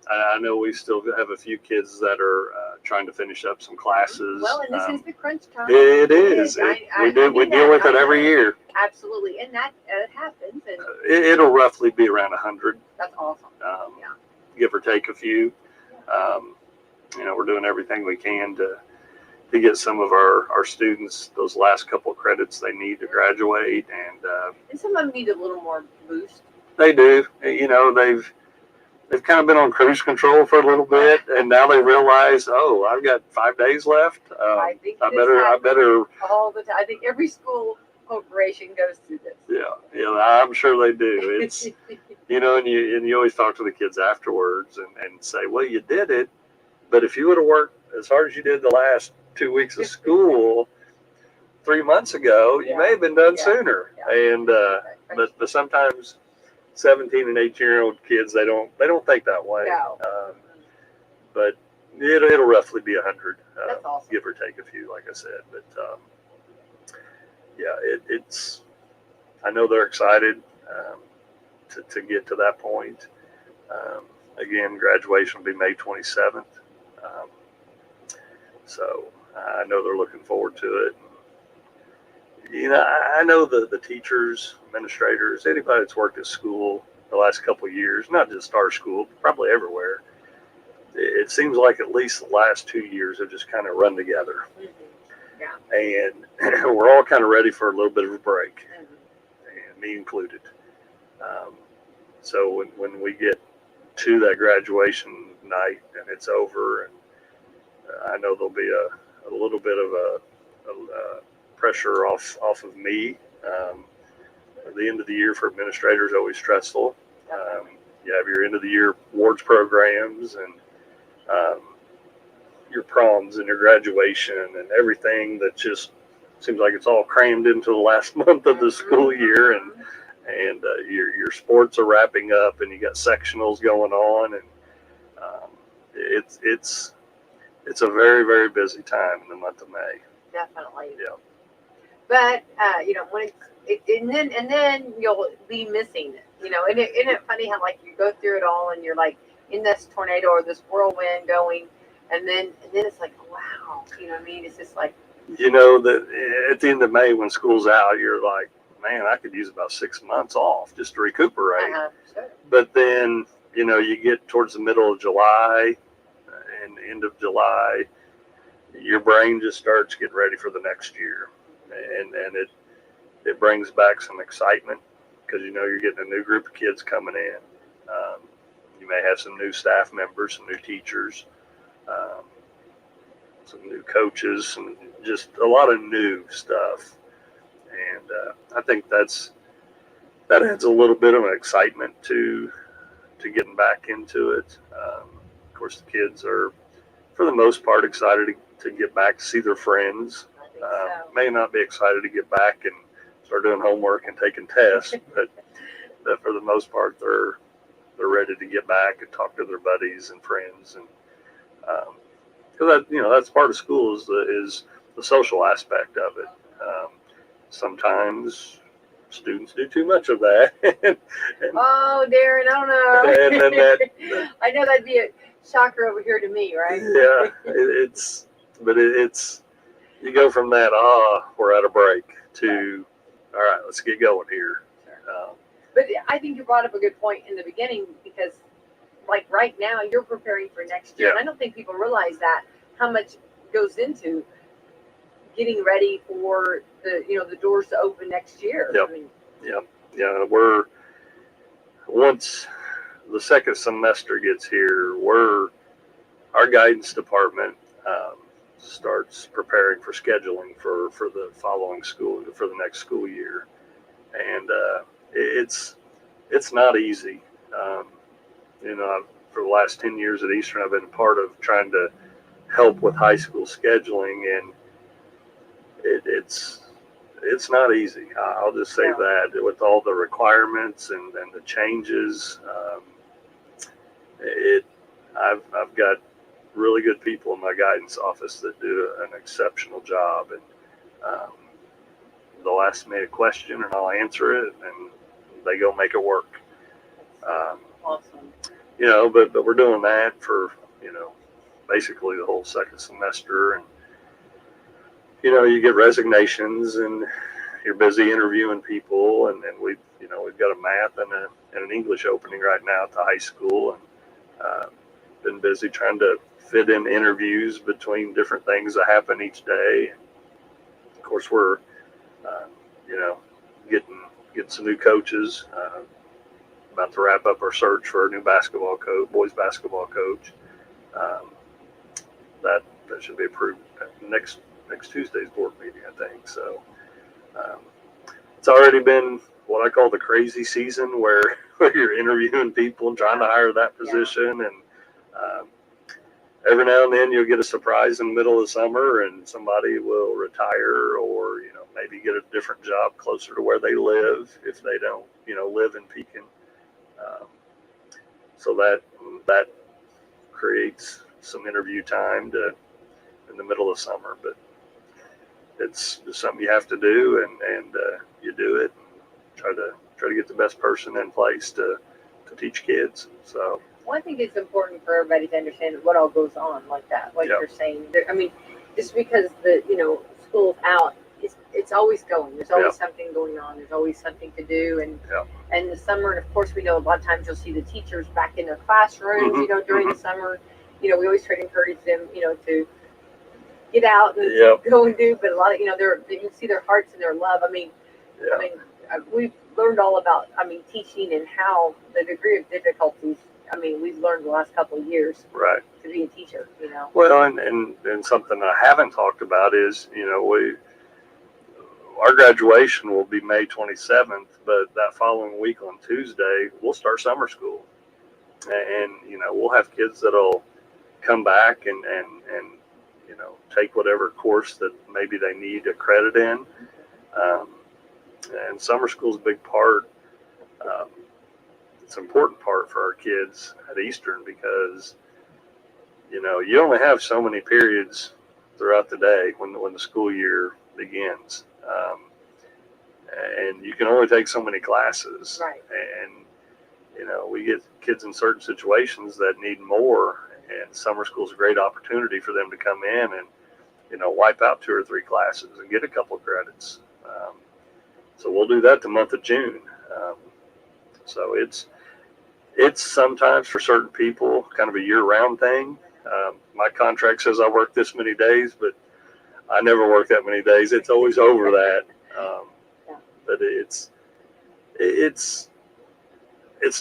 I know we still have a few kids that are trying to finish up some classes. Well, and this is the crunch time. It is. We deal with it every year. Absolutely, and that happens. And It'll roughly be around 100. that's awesome. Yeah. Give or take a few. We're doing everything we can to get some of our students those last couple of credits they need to graduate, And some of them need a little more boost. they do. They've kind of been on cruise control for a little bit, and now they realize, oh, I've got 5 days left. I think I better. All the time. I think every school corporation goes through this. Yeah, I'm sure they do. It's and you always talk to the kids afterwards and say, well, you did it, but if you would have worked as hard as you did the last 2 weeks of school 3 months ago, you may have been done sooner. Yeah. And but sometimes 17 and 18-year-old kids they don't think that way. No. But it'll roughly be 100, That's awesome. give or take a few, like I said. But it's. I know they're excited to get to that point. Again, graduation will be May 27th. So I know they're looking forward to it. I know the teachers, administrators, anybody that's worked at school the last couple of years, not just our school, but probably everywhere, it seems like at least the last 2 years have just kind of run together. Mm-hmm. Yeah. And we're all kind of ready for a little bit of a break, and me included. So when we get to that graduation night and it's over, and I know there'll be a little bit of a pressure off of me. The end of the year for administrators is always stressful. You have your end of the year awards programs and your proms and your graduation and everything that just seems like it's all crammed into the last month of the school year, and your sports are wrapping up and you got sectionals going on, and it's a very, very busy time in the month of May. Definitely. Yeah. But when and then you'll be missing it. Isn't it funny how you go through it all and you're in this tornado or this whirlwind going, and then it's like, wow, what I mean? It's just like that at the end of May when school's out, you're like, man, I could use about 6 months off just to recuperate. Sure. But then you get towards the middle of July and end of July, your brain just starts getting ready for the next year, and it brings back some excitement because you're getting a new group of kids coming in. You may have some new staff members, some new teachers, some new coaches, and just a lot of new stuff. And I think that adds a little bit of an excitement to getting back into it. Of course, the kids are, for the most part, excited to get back to see their friends. May not be excited to get back and start doing homework and taking tests, but for the most part, they're ready to get back and talk to their buddies and friends, and because that's part of school is the social aspect of it. Sometimes students do too much of that. Oh, Darin, I don't know. And then I know that'd be a shocker over here to me, right? Yeah, it's you go from that, we're at a break, to, all right, let's get going here. But I think you brought up a good point in the beginning, because right now you're preparing for next year. Yeah. And I don't think people realize that, how much goes into getting ready for the doors to open next year. Yep. I mean, Yeah, we're once the second semester gets here, our guidance department starts preparing for scheduling for the following for the next school year, and it's not easy. For the last 10 years at Eastern, I've been part of trying to help with high school scheduling, and it's not easy. I'll just say that with all the requirements and the changes, I've got really good people in my guidance office that do an exceptional job, and they'll ask me a question and I'll answer it, and they go make it work. Awesome. But we're doing that for basically the whole second semester, and you get resignations and you're busy interviewing people, and we've got a math and an English opening right now at the high school, and been busy trying to fit in interviews between different things that happen each day. And of course, we're getting some new coaches. About to wrap up our search for a new boys basketball coach. That should be approved at next Tuesday's board meeting, I think. So it's already been what I call the crazy season, where you're interviewing people and trying to hire that position, and every now and then you'll get a surprise in the middle of the summer, and somebody will retire, or maybe get a different job closer to where they live if they don't live in Pekin. So that creates some interview time in the middle of summer, but it's something you have to do, and you do it. Try to get the best person in place to teach kids. So. Well, I think it's important for everybody to understand what all goes on like that, like you're saying. I mean, just because school's out, it's always going. There's always something going on. There's always something to do, and the summer, and of course, we know a lot of times you'll see the teachers back in their classrooms. Mm-hmm. During the summer, we always try to encourage them, to get out and go and do. But a lot of you can see their hearts and their love. We've learned all about teaching and how the degree of difficulties. We've learned the last couple of years, right, to be a teacher. Well, and something I haven't talked about is our graduation will be May 27th, but that following week on Tuesday we'll start summer school, and we'll have kids that'll come back and take whatever course that maybe they need a credit in, and summer school is a big part. It's an important part for our kids at Eastern, because you only have so many periods throughout the day when the school year begins, and you can only take so many classes, right. And we get kids in certain situations that need more, and summer school is a great opportunity for them to come in and wipe out 2 or 3 classes and get a couple of credits. So we'll do that the month of June. So it's sometimes for certain people kind of a year-round thing. My contract says I work this many days, but I never work that many days. It's always over that. But it's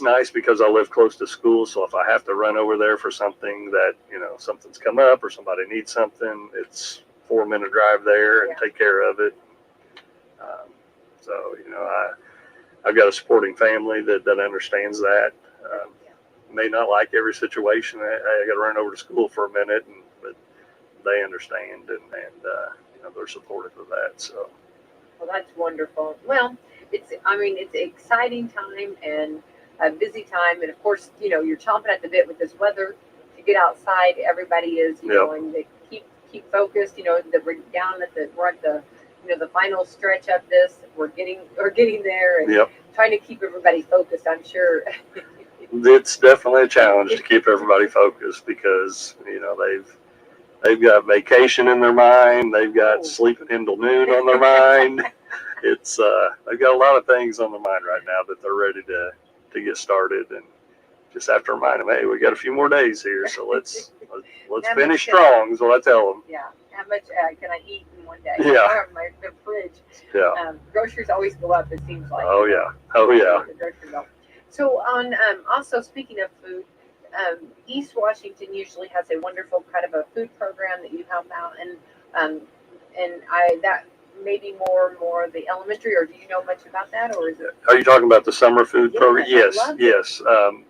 nice because I live close to school. So if I have to run over there for something that, something's come up or somebody needs something, it's 4-minute drive there and take care of it. So, I've got a supporting family that understands that. May not like every situation. I got to run over to school for a minute, but they understand, and they're supportive of that. So. Well, that's wonderful. Well, it's an exciting time and a busy time, and of course, you're chomping at the bit with this weather to get outside. Everybody is, and they keep focused. That we're down at the final stretch of this. We're getting there, and trying to keep everybody focused. I'm sure. It's definitely a challenge to keep everybody focused, because they've got vacation in their mind, they've got sleeping until noon on their mind. It's they've got a lot of things on their mind right now that they're ready to get started, and just have to remind them, hey, we got a few more days here, so let's finish strong is what I tell them. Yeah. How much can I eat in one day? Yeah. The fridge. Yeah. Groceries always go up, it seems like. Oh yeah. The groceries go. So on also speaking of food, East Washington usually has a wonderful kind of a food program that you help out, um, and I that maybe more the elementary, or do you know much about that, or is it? Are you talking about the summer food program? Yes, I Yes, love it. yes.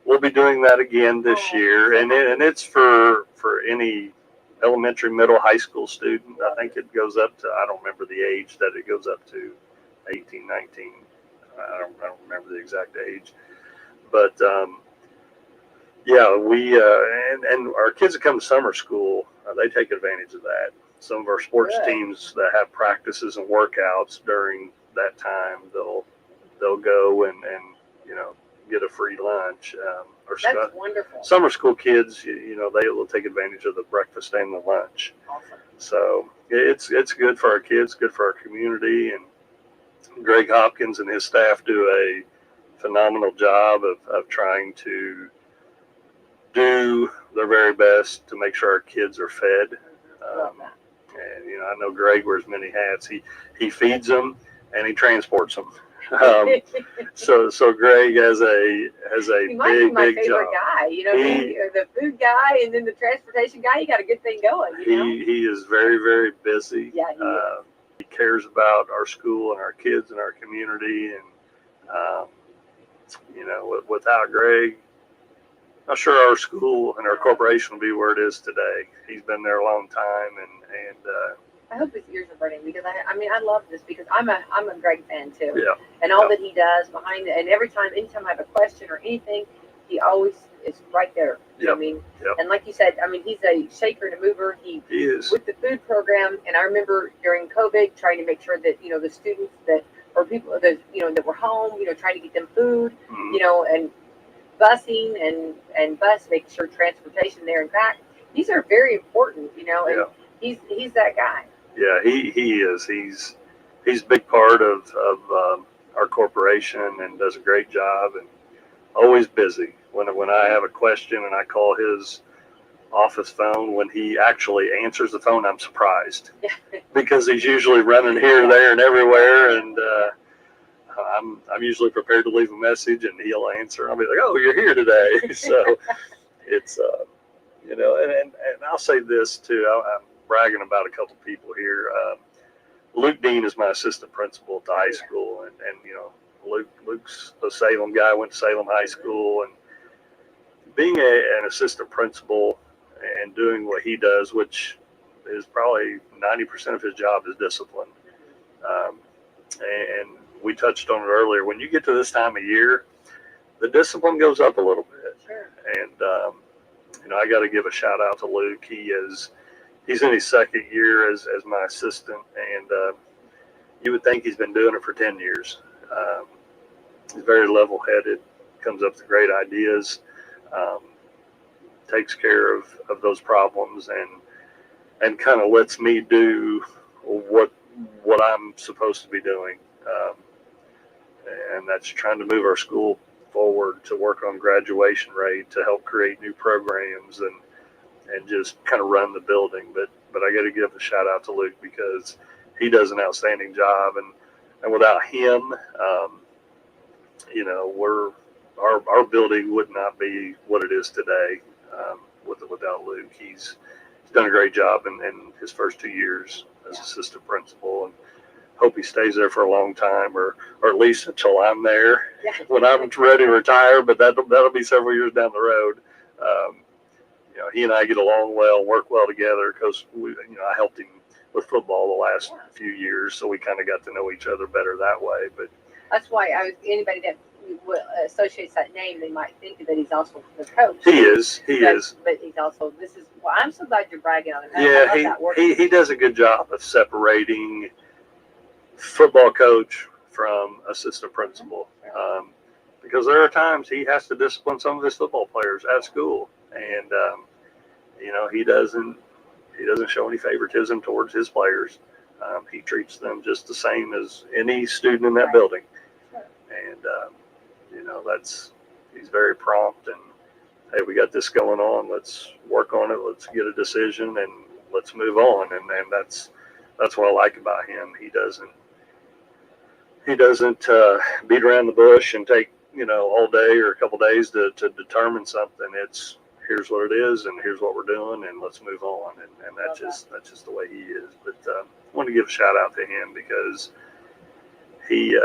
We'll be doing that again this Oh, year, and it's for any elementary, middle, high school student. I think it goes up to, I don't remember the age that it goes up to, 18, 19. I don't remember the exact age, but yeah, we and our kids that come to summer school, they take advantage of that. Some of our sports Good. teams that have practices and workouts during that time, they'll go and you know, get a free lunch. That's wonderful. Summer school kids, you know, they will take advantage of the breakfast and the lunch. Awesome. So it's good for our kids, good for our community, and Greg Hopkins and his staff do a phenomenal job of trying to do their very best to make sure our kids are fed. Love that. And you know, I know Greg wears many hats. He feeds them and he transports them. So Greg has a He might be my big favorite job. guy. You know, you're the food guy and then the transportation guy. You got a good thing going. You know? He is very, very busy. Yeah, he is. He cares about our school and our kids and our community, and you know, without Greg, I'm sure our school and our corporation will be where it is today. He's been there a long time, and I hope his ears are burning because I mean I love this because I'm a Greg fan too. yeah, And all that he does behind it, and anytime I have a question or anything, he always is right there. You know what I mean? Yep. And like you said, I mean he's a shaker and a mover. He is. With the food program, and I remember during COVID trying to make sure that you know the students that or people that you know that were home, you know, trying to get them food, Mhm. you know, and busing and bus, making sure transportation there and back. These are very important, you know, and he's that guy. Yeah, he is. He's a big part of our corporation and does a great job and always busy. When I have a question and I call his office phone, when he actually answers the phone, I'm surprised because he's usually running here, there, and everywhere, and I'm usually prepared to leave a message and he'll answer. I'll be like, "Oh, you're here today." So it's you know, and I'll say this too. I'm bragging about a couple people here. Luke Dean is my assistant principal at the high school, and you know, Luke's a Salem guy, went to Salem High School, and being an assistant principal and doing what he does, which is probably 90% of his job, is discipline. And we touched on it earlier. When you get to this time of year, the discipline goes up a little bit. Sure. And you know, I got to give a shout out to Luke. He's in his second year as my assistant, and you would think he's been doing it for 10 years. He's very level-headed, comes up with great ideas, takes care of those problems, and kind of lets me do what I'm supposed to be doing. And that's trying to move our school forward, to work on graduation rate, to help create new programs, and just kind of run the building. But I got to give a shout out to Luke because he does an outstanding job, and without him, you know, our building would not be what it is today without Luke. He's done a great job in his first 2 years as assistant principal, and hope he stays there for a long time, or at least until I'm there when I'm ready to retire. But that'll be several years down the road. You know, he and I get along well, work well together because I helped him with football the last few years, so we kind of got to know each other better that way. But that's why anybody that associates that name, they might think that he's also the coach. He is. But he's also. I'm so glad you're bragging on him. Yeah, he does a good job of separating football coach from assistant principal, because there are times he has to discipline some of his football players at school, and you know, he doesn't show any favoritism towards his players. He treats them just the same as any student in that building, and you know, he's very prompt, and hey, we got this going on, let's work on it, let's get a decision, and let's move on. And that's what I like about him. He doesn't beat around the bush and take all day or a couple days to determine something. It's here's what it is, and here's what we're doing, and let's move on. And that's just the way he is. But I want to give a shout out to him because he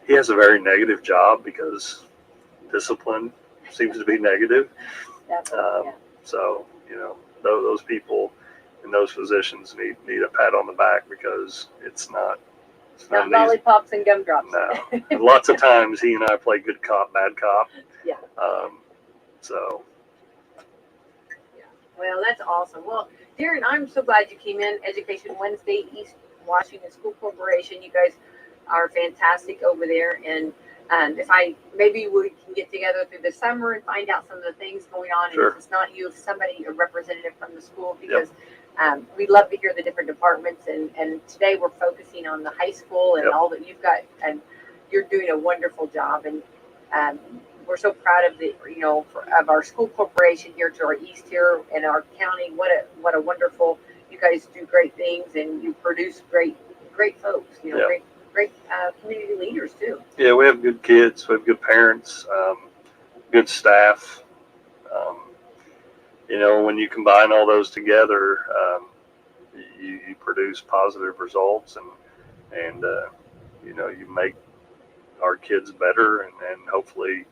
has a very negative job because discipline seems to be negative. So those people in those positions need a pat on the back because it's not lollipops and gumdrops. No. And lots of times he and I play good cop, bad cop. Yeah. So. Yeah. Well, that's awesome. Well, Darin, I'm so glad you came in. Education Wednesday, East Washington School Corporation. You guys are fantastic over there. And maybe we can get together through the summer and find out some of the things going on. Sure. And if it's not you, if somebody, a representative from the school, because we love to hear the different departments. And today we're focusing on the high school and all that you've got. And you're doing a wonderful job. And we're so proud of of our school corporation here to our east here in our county. What a wonderful, you guys do great things and you produce great folks, great community leaders too. Yeah, we have good kids, we have good parents, good staff. When you combine all those together, you produce positive results and you make our kids better and hopefully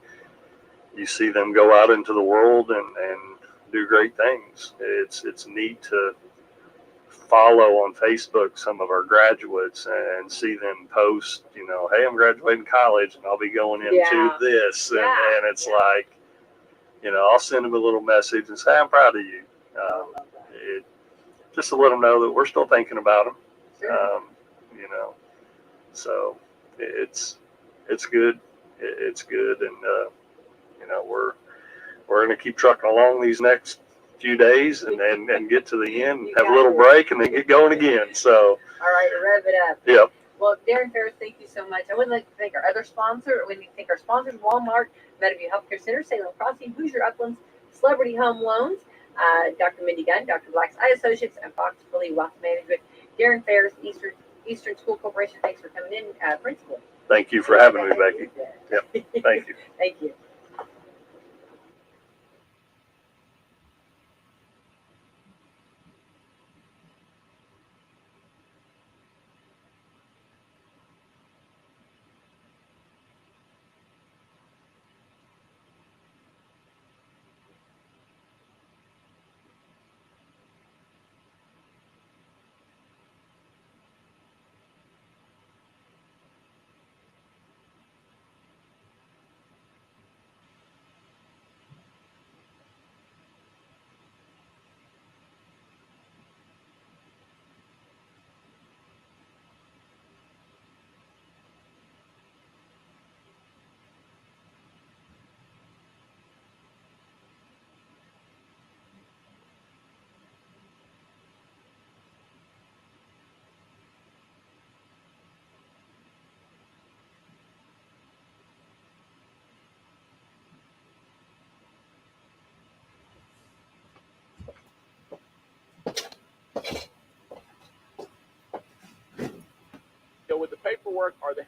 you see them go out into the world and do great things. It's neat to follow on Facebook some of our graduates and see them post, hey, I'm graduating college and I'll be going into this. And it's like, I'll send them a little message and say, I'm proud of you. Just to let them know that we're still thinking about them. Sure. So it's good. It's good. And, we're going to keep trucking along these next few days and get to the end, have a little break, and then get going again. So, all right, rev it up. Yep. Well, Darin Farris, thank you so much. I would like to thank our other sponsor. We need to thank our sponsors: Walmart, Meadowview Healthcare Center, Salem Crossing, Hoosier Uplands, Celebrity Home Loans, Dr. Mindy Gunn, Dr. Black's Eye Associates, and Fox Philly Wealth Management. Darin Farris, Eastern School Corporation. Thanks for coming in, Principal. Thank you for having me, Becky. Yep. Thank you. Thank you. With the paperwork or the